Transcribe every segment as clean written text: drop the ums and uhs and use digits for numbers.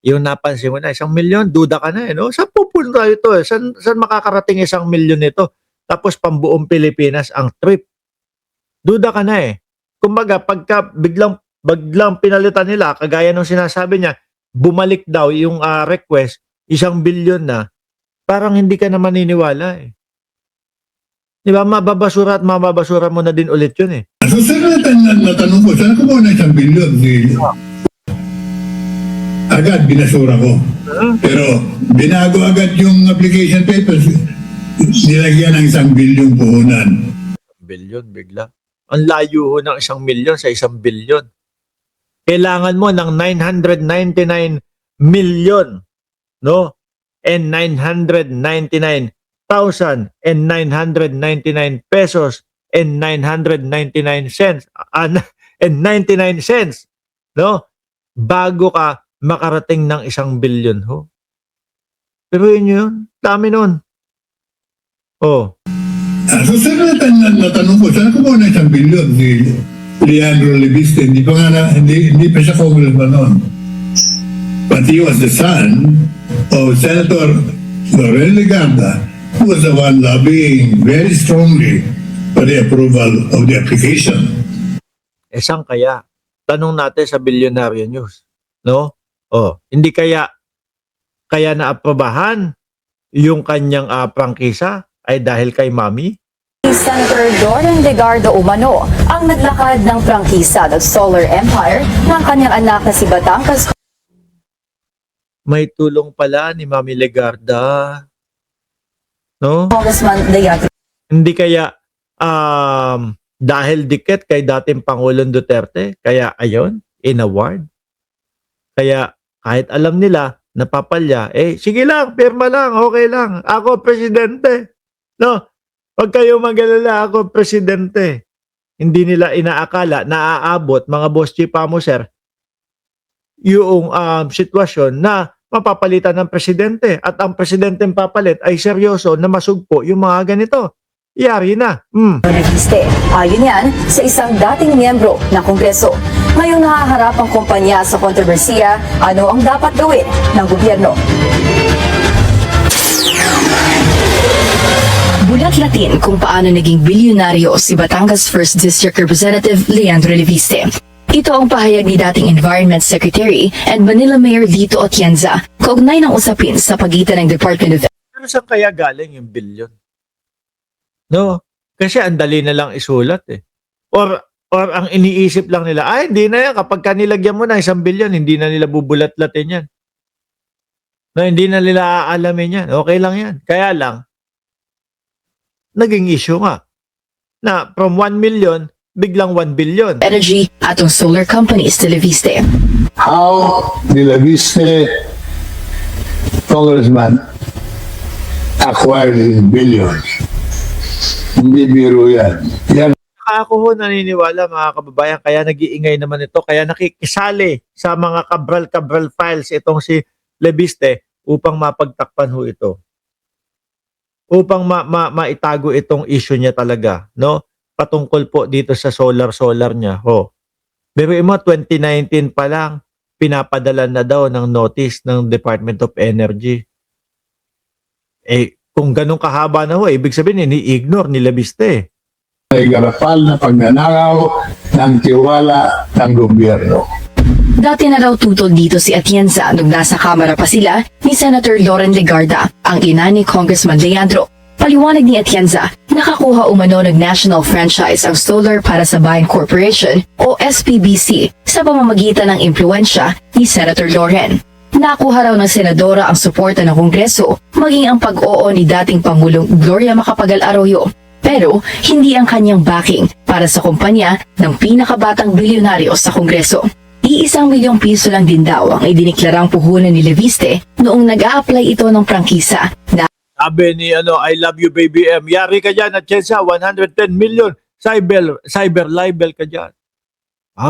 Yung napansin mo na 1,000,000, duda ka na eh, no? Saan pupunta ito eh? Saan makakarating 1,000,000 nito? Tapos pambuong Pilipinas ang trip. Duda ka na eh. Kumbaga, pagka biglang pinalitan nila, kagaya ng sinasabi niya, bumalik daw yung request, 1,000,000,000 na, parang hindi ka na maniniwala eh. Di ba? Mababasura at mababasura mo na din ulit yun eh. So, saan natanong ko, saan kumuha ng 1,000,000,000? Agad, binasura ko. Pero, binago agad yung application papers, nilagyan ng 1,000,000,000 puhunan. Bilyon bigla. Ang layo ho ng 1,000,000 sa 1,000,000,000. Kailangan mo ng 999,000,000, no? And 999,999 pesos and 999 cents and 99 cents, no? Bago ka makarating ng 1,000,000,000 ho. Pero yun, dami nun. Oh. So, saan natanong ko, saan kumuha ng 1,000,000,000? Si Leandro Leviste, hindi pa siya congressman noon. But he was the son of Senator Loren Legarda, who was the one lobbying very strongly for the approval of the application. Eh saan kaya? Tanong natin sa Billionaire News, no? Oh, hindi kaya naaprobahan yung kanyang prangkisa ay dahil kay Mami? Senator Loren Legarda umano ang naglakad ng prangkisa ng Solar Empire ng kanyang anak na si Batangas May tulong pala ni Mami Legarda, no? Congressman Legarda. Hindi kaya dahil dikit kay dating Pangulong Duterte, kaya ayon, in-award. Kaya kahit alam nila, napapalya, eh sige lang, pirma lang, okay lang. Ako presidente. No? Pag kayo mag-alala, ako presidente. Hindi nila inaakala na aabot, mga boss chief sir, yung sitwasyon na mapapalitan ng presidente at ang presidenteng papalit ay seryoso na masugpo yung mga ganito. Yari na. Reviste. Ayon yan sa isang dating miyembro ng Kongreso. Ngayong nahaharap ang kumpanya sa kontrobersiya, ano ang dapat gawin ng gobyerno? Bulat-latin kung paano naging bilyonaryo si Batangas 1st District Representative Leandro Leviste. Ito ang pahayag ni dating Environment Secretary and Manila Mayor Lito Atienza kaugnay ng usapin sa pagitan ng Department of Pero saan kaya galing yung bilyon? No? Kasi ang dali na lang isulat eh. Or ang iniisip lang nila, ay hindi na yan. Kapag kanilagyan mo na 1,000,000,000, hindi na nila bubulat-latin yan. No, hindi na nila aalamin yan. Okay lang yan. Kaya lang, naging issue nga. Na from 1,000,000, biglang 1,000,000,000. Energy at ang solar companies ni Leviste. How the Leviste congressman acquired his billions. Hindi biro yan. Ako ho naniniwala mga kababayan, kaya nag-iingay naman ito, kaya nakikisali sa mga kabral files itong si Leviste upang mapagtakpan ho ito. Upang maitago itong issue niya talaga, no? Patungkol po dito sa solar niya. Ho. Pero 2019 pa lang, pinapadala na daw ng notice ng Department of Energy. Eh, kung ganun kahaba na ho, ibig sabihin, ini-ignore ni Leviste. May garapal na pagnanakaw ng tiwala ng gobyerno. Dati na raw tutol dito si Atienza nung nasa kamera pa sila ni Senator Loren Legarda, ang ina ni Congressman Leandro. Paliwanag ni Atienza, nakakuha umano ng national franchise ang Solar para sa Bayan Corporation o SPBC sa pamamagitan ng impluensya ni Senator Loren. Nakuha raw ng senadora ang suporta ng Kongreso, maging ang pag-oo ni dating Pangulong Gloria Macapagal Arroyo. Pero hindi ang kanyang backing para sa kumpanya ng pinakabatang bilyonaryo sa Kongreso. ₱1,000,000 lang din daw ang idiniklarang puhunan ni Leviste noong nag-a-apply ito ng prangkisa na Sabi ni I love you baby M, yari ka dyan at Chensa, 110 million, cyber libel ka dyan.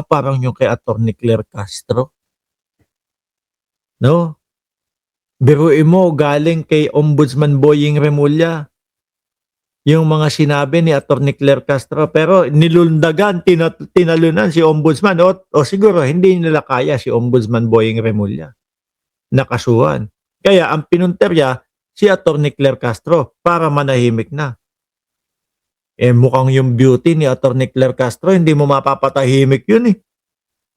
Parang yung kay Atty. Claire Castro. No? Biruin mo, galing kay Ombudsman Boying Remulla. Yung mga sinabi ni Atty. Claire Castro, pero nilundagan, tinalunan si Ombudsman. O siguro, hindi nila kaya si Ombudsman Boying Remulla. nakasuhan. Kaya ang pinunterya si Atty. Claire Castro para manahimik na. Mukhang yung beauty ni Atty. Claire Castro, hindi mo mapapatahimik yun eh.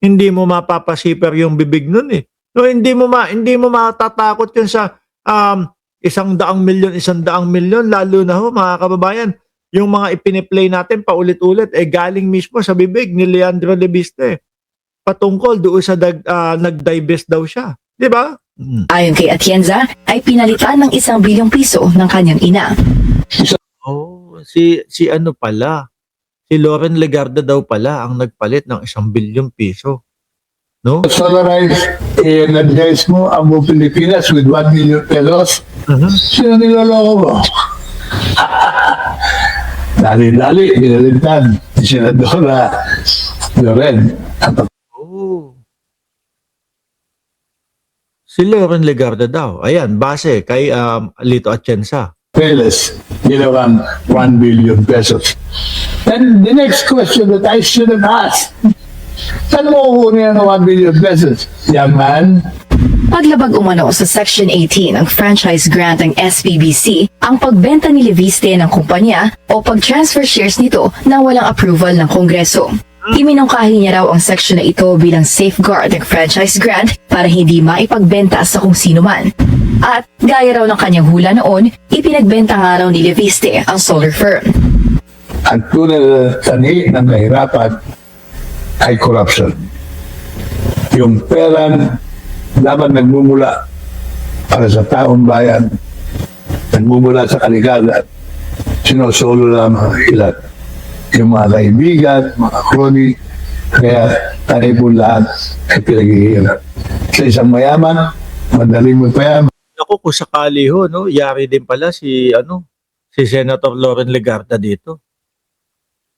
Hindi mo mapapasiper yung bibig nun eh. No, hindi mo matatakot yun sa 100 milyon, lalo na ho mga kababayan. Yung mga ipiniplay natin paulit-ulit galing mismo sa bibig ni Leandro Lebiste. Patungkol doon sa nag-divest daw siya. Di ba? Ayon kay Atienza, ay pinalitan ng 1 bilyong piso ng kanyang ina. Si ano pala? Si Loren Legarda daw pala ang nagpalit ng 1 bilyong piso. No? Solarize, in-advise mo ang buong Pilipinas with 1 million pesos. Sino niloloko mo? Dali-dali, binaligtad. Senadora Loren. Si Loren Legarda daw. Ayan, base kay Lito Atienza. Peles, ginawang 1 billion pesos. And the next question that I should have asked, saan mo kukunin ang 1 billion pesos? Young man, Paglabag umano sa Section 18 ng franchise grant ng SPBC ang pagbenta ni Leviste ng kumpanya o pag-transfer shares nito na walang approval ng Kongreso. Iminungkahi niya raw ang section na ito bilang safeguard ng franchise grant para hindi maipagbenta sa kung sino man. At gaya raw ng kanyang hula noon, ipinagbenta nga raw ni Leviste ang solar firm. ang tunay na tani ng kahirapan ay corruption. Yung pera dapat nagmumula para sa taong bayan, nagmumula sa kalikasan, sinusolo lang mga ilan. Yung mga kaibigan, mga kroni, kaya tayo po lahat ay pinag-ihirap. Sa isang mayaman, madaling magpayaman. Naku, kung sakali ho, no, yari din pala si Senator Loren Legarda dito.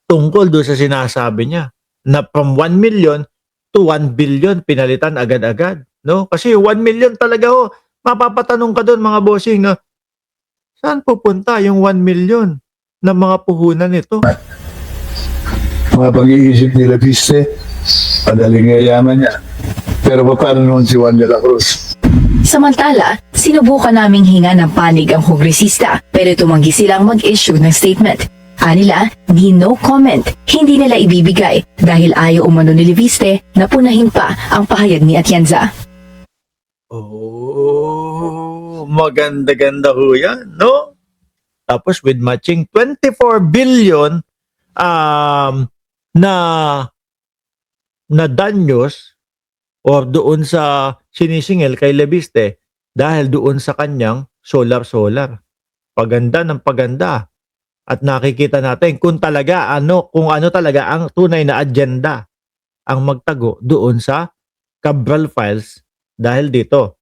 Tungkol doon sa sinasabi niya na from 1 million to 1 billion pinalitan agad-agad, no? Kasi 1 million talaga ho. Mapapatanong ka doon mga bossing, no? Saan pupunta yung 1 million na mga puhunan nito? Mga pag-iisip ni Leviste, madaling yayaman niya. Pero paano noon si Juan de la Cruz? Samantala, sinubukan naming hinga ng panig ang kongresista pero tumanggi silang mag-issue ng statement. Anila, di no comment, hindi nila ibibigay dahil ayaw umano ni Leviste na punahin pa ang pahayag ni Atienza. Oh, maganda-ganda ho yan, no? Tapos with matching 24 billion na danyos or doon sa sinisingil kay Leviste dahil doon sa kanyang solar. Paganda ng paganda. At nakikita natin kung ano talaga ang tunay na agenda ang magtago doon sa Cabral Files dahil dito